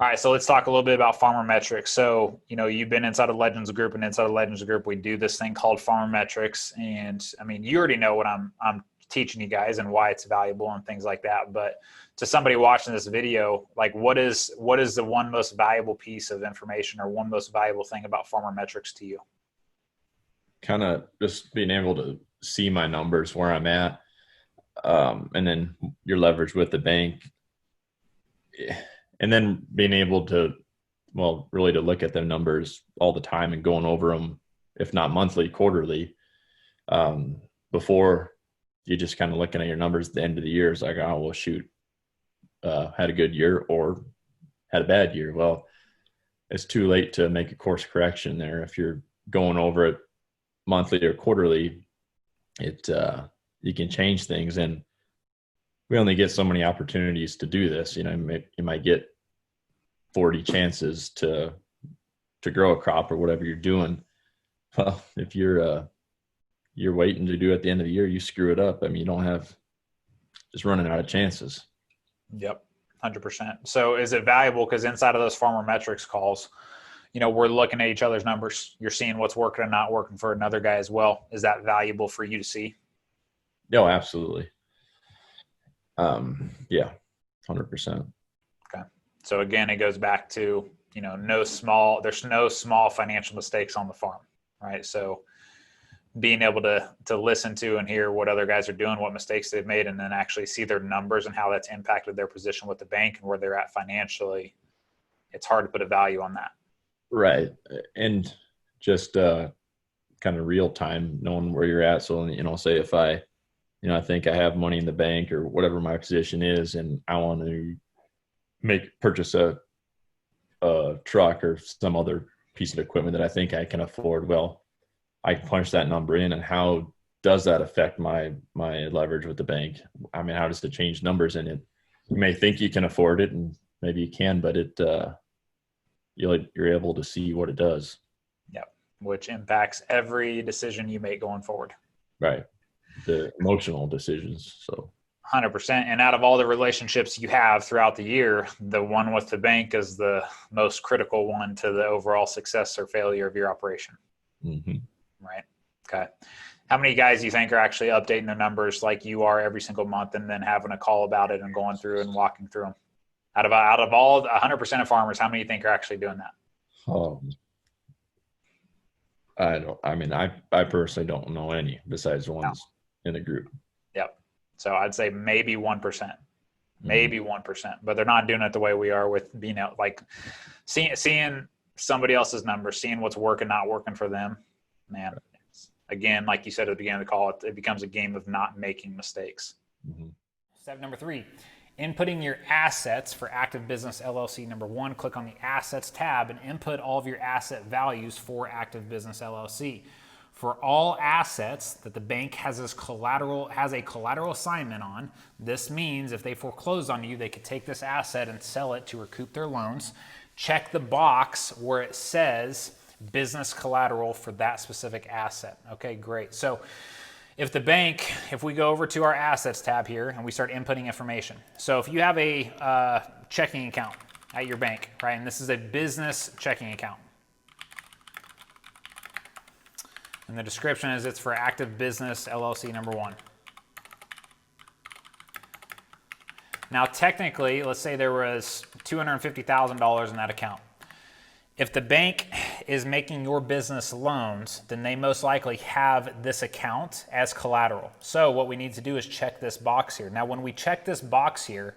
All right, so let's talk a little bit about farmer metrics. So, you've been inside of Legends Group, and inside of Legends Group, we do this thing called farmer metrics. And I mean, you already know what I'm teaching you guys and why it's valuable and things like that. But to somebody watching this video, like what is the one most valuable piece of information or one most valuable thing about farmer metrics to you? Kind of just being able to see my numbers where I'm at, and then your leverage with the bank, and then being able to, well, really to look at the numbers all the time and going over them, if not monthly, quarterly, before you just kind of looking at your numbers at the end of the year. It's like, oh, well, shoot, had a good year or had a bad year. Well, it's too late to make a course correction there. If you're going over it monthly or quarterly, you can change things. And we only get so many opportunities to do this. You might get 40 chances to grow a crop or whatever you're doing. Well, if you're waiting to do it at the end of the year, you screw it up. I mean, you don't have just running out of chances. Yep, 100%. So is it valuable? Because inside of those farmer metrics calls, we're looking at each other's numbers. You're seeing what's working and not working for another guy as well. Is that valuable for you to see? No, absolutely. Yeah, 100%. Okay. So again, it goes back to, there's no small financial mistakes on the farm, right? So being able to listen to and hear what other guys are doing, what mistakes they've made, and then actually see their numbers and how that's impacted their position with the bank and where they're at financially, it's hard to put a value on that. Right. And just kind of real time knowing where you're at. So, say if I think I have money in the bank or whatever my position is, and I want to purchase a truck or some other piece of equipment that I think I can afford. Well, I punch that number in, and how does that affect my leverage with the bank? I mean, how does it change numbers in it? You may think you can afford it, and maybe you can, but you're able to see what it does. Yep. Which impacts every decision you make going forward. Right. The emotional decisions. So 100%. And out of all the relationships you have throughout the year, the one with the bank is the most critical one to the overall success or failure of your operation. Mm-hmm. Right. Okay. How many guys do you think are actually updating their numbers like you are every single month and then having a call about it and going through and walking through them? Out of all 100% of farmers, how many do you think are actually doing that? I personally don't know any besides the ones in the group. Yep. So I'd say maybe 1%, maybe 1%, but they're not doing it the way we are with being out, like seeing somebody else's numbers, seeing what's working, not working for them. Man, again, like you said at the beginning of the call, it becomes a game of not making mistakes. Mm-hmm. Step number 3, inputting your assets for Active Business LLC. Number 1, click on the Assets tab and input all of your asset values for Active Business LLC. For all assets that the bank has a collateral assignment on, this means if they foreclose on you, they could take this asset and sell it to recoup their loans. Check the box where it says business collateral for that specific asset. Okay, great. So if we go over to our assets tab here and we start inputting information. So if you have a checking account at your bank, right, and this is a business checking account. And the description is it's for Active Business LLC number 1. Now, technically, let's say there was $250,000 in that account. If the bank is making your business loans, then they most likely have this account as collateral. So what we need to do is check this box here. Now, when we check this box here,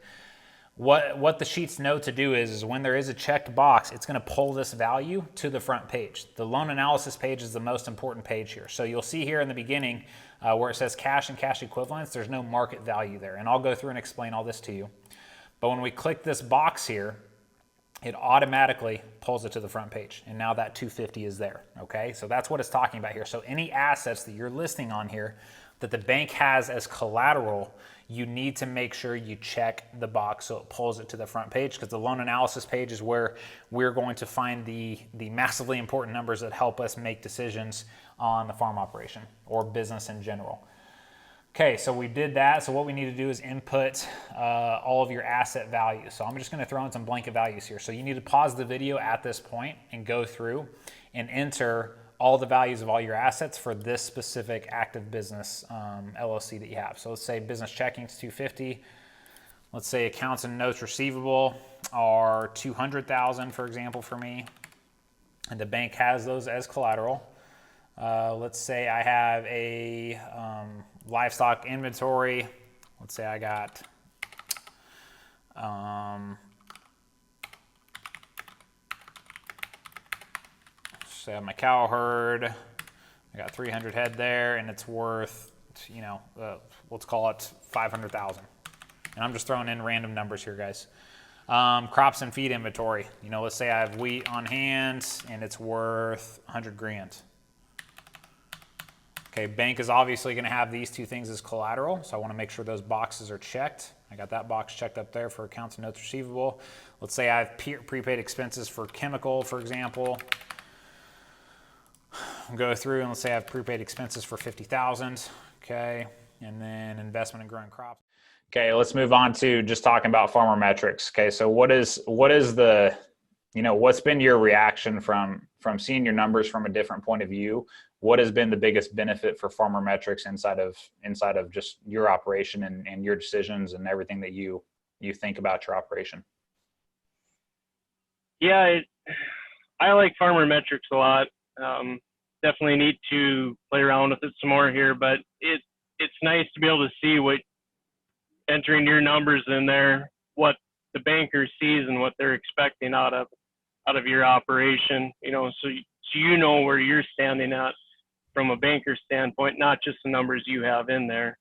what the sheets know to do is when there is a checked box, it's going to pull this value to the front page. The loan analysis page is the most important page here. So you'll see here in the beginning where it says cash and cash equivalents, there's no market value there. And I'll go through and explain all this to you. But when we click this box here, it automatically pulls it to the front page. And now that 250 is there, okay? So that's what it's talking about here. So any assets that you're listing on here that the bank has as collateral, you need to make sure you check the box so it pulls it to the front page, because the loan analysis page is where we're going to find the massively important numbers that help us make decisions on the farm operation or business in general. Okay, so we did that. So what we need to do is input all of your asset values. So I'm just going to throw in some blanket values here. So you need to pause the video at this point and go through and enter all the values of all your assets for this specific active business LLC that you have. So let's say business checking is 250. Let's say accounts and notes receivable are 200,000, for example, for me, and the bank has those as collateral. Let's say I have a livestock inventory. Let's say I got say I have my cow herd. I got 300 head there, and it's worth, let's call it 500,000. And I'm just throwing in random numbers here, guys. Crops and feed inventory. Let's say I have wheat on hand, and it's worth 100 grand. Okay, bank is obviously going to have these two things as collateral, so I want to make sure those boxes are checked. I got that box checked up there for accounts and notes receivable. Let's say I have prepaid expenses for chemical, for example. I'll go through and let's say I have prepaid expenses for 50,000. Okay, and then investment in growing crops. Okay, let's move on to just talking about farmer metrics. Okay, so what is the, what's been your reaction from seeing your numbers from a different point of view? What has been the biggest benefit for farmer metrics inside of just your operation and your decisions and everything that you think about your operation? Yeah, I like farmer metrics a lot. Definitely need to play around with it some more here, but it's nice to be able to see what entering your numbers in there, what the banker sees and what they're expecting out of your operation. So you know where you're standing at from a banker standpoint, not just the numbers you have in there.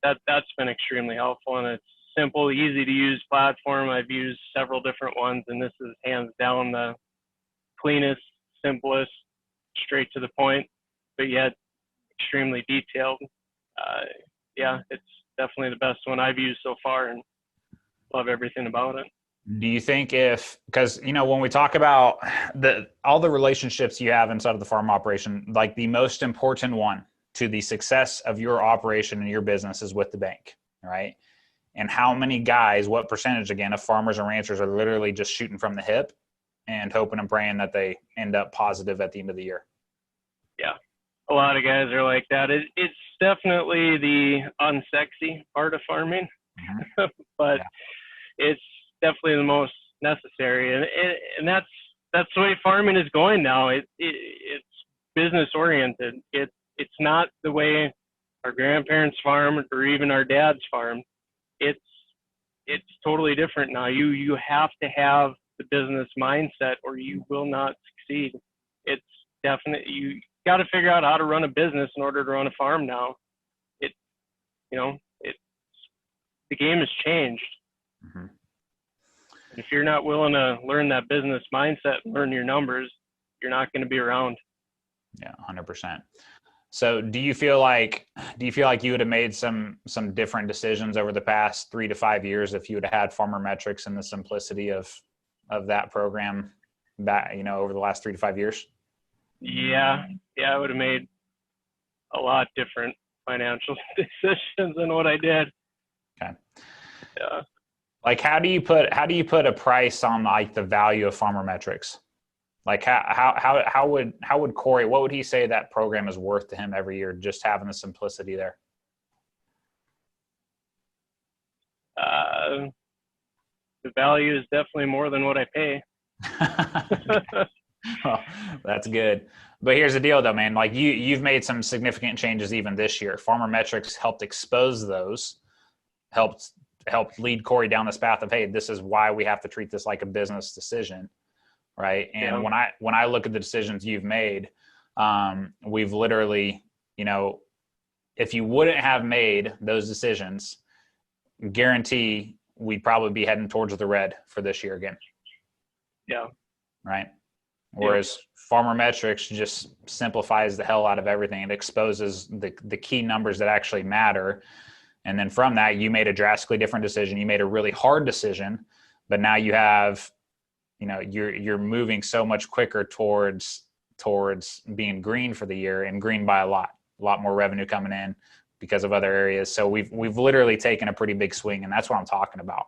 That's been extremely helpful, and it's simple, easy to use platform. I've used several different ones, and this is hands down the cleanest, simplest, straight to the point, but yet extremely detailed. Yeah, it's definitely the best one I've used so far, and love everything about it. Do you think because when we talk about all the relationships you have inside of the farm operation, like the most important one to the success of your operation and your business is with the bank, right? And how many guys, what percentage again of farmers and ranchers are literally just shooting from the hip and hoping and praying that they end up positive at the end of the year? Yeah, a lot of guys are like that. It's definitely the unsexy part of farming, but yeah. It's definitely the most necessary, and that's the way farming is going now. It's business oriented. It's not the way our grandparents farmed or even our dads farmed. It's totally different now. You have to have the business mindset or you will not succeed. It's definitely, you got to figure out how to run a business in order to run a farm now. The game has changed. Mm-hmm. If you're not willing to learn that business mindset and learn your numbers, you're not going to be around. Yeah, 100%. So do you feel like you would have made some different decisions over the past 3 to 5 years if you would have had farmer metrics and the simplicity of that program that, over the last 3 to 5 years? Yeah, I would have made a lot different financial decisions than what I did. Okay. Yeah. Like how do you put a price on like the value of farmer metrics? Like how would Corey, what would he say that program is worth to him every year, just having the simplicity there? The value is definitely more than what I pay. Well, that's good. But here's the deal though, man, like you've made some significant changes even this year. Farmer metrics helped expose those, helped lead Corey down this path of, hey, this is why we have to treat this like a business decision. Right. And yeah. when I look at the decisions you've made, we've literally, if you wouldn't have made those decisions, guarantee we'd probably be heading towards the red for this year again. Yeah. Right. Whereas farmer metrics just simplifies the hell out of everything. It exposes the key numbers that actually matter. And then from that, you made a drastically different decision. You made a really hard decision, but now you have, you're moving so much quicker towards being green for the year, and green by a lot more revenue coming in, because of other areas. So we've literally taken a pretty big swing, and that's what I'm talking about.